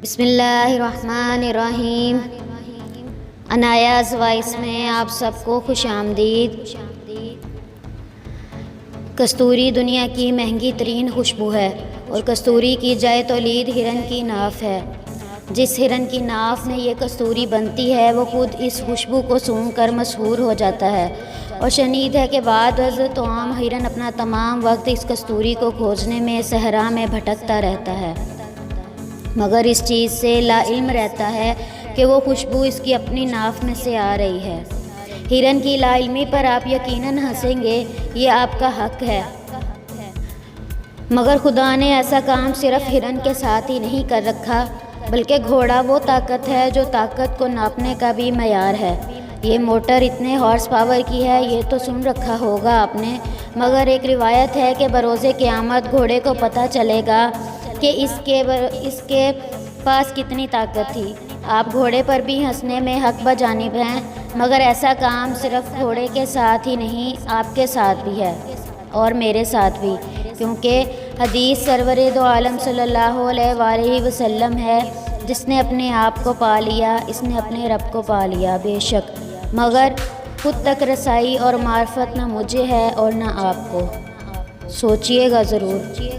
بسم اللہ الرحمن الرحیم۔ انایاز وائس میں آپ سب کو خوش آمدید۔ کستوری دنیا کی مہنگی ترین خوشبو ہے اور کستوری کی جائے تولید ہرن کی ناف ہے۔ جس ہرن کی ناف میں یہ کستوری بنتی ہے وہ خود اس خوشبو کو سونگھ کر مشہور ہو جاتا ہے، اور شنید ہے کہ بعد از توام ہرن اپنا تمام وقت اس کستوری کو کھوجنے میں صحرا میں بھٹکتا رہتا ہے، مگر اس چیز سے لا علم رہتا ہے کہ وہ خوشبو اس کی اپنی ناف میں سے آ رہی ہے۔ ہرن کی لا علمی پر آپ یقیناً ہنسیں گے، یہ آپ کا حق ہے، مگر خدا نے ایسا کام صرف ہرن کے ساتھ ہی نہیں کر رکھا، بلکہ گھوڑا وہ طاقت ہے جو طاقت کو ناپنے کا بھی معیار ہے۔ یہ موٹر اتنے ہارس پاور کی ہے، یہ تو سن رکھا ہوگا آپ نے، مگر ایک روایت ہے کہ بروز قیامت گھوڑے کو پتہ چلے گا کہ اس کے پاس کتنی طاقت تھی۔ آپ گھوڑے پر بھی ہنسنے میں حق بجانب ہیں، مگر ایسا کام صرف گھوڑے کے ساتھ ہی نہیں، آپ کے ساتھ بھی ہے اور میرے ساتھ بھی، کیونکہ حدیث سرور دو عالم صلی اللہ علیہ وآلہ وسلم ہے، جس نے اپنے آپ کو پا لیا اس نے اپنے رب کو پا لیا۔ بے شک مگر خود تک رسائی اور معرفت نہ مجھے ہے اور نہ آپ کو۔ سوچئے گا ضرور۔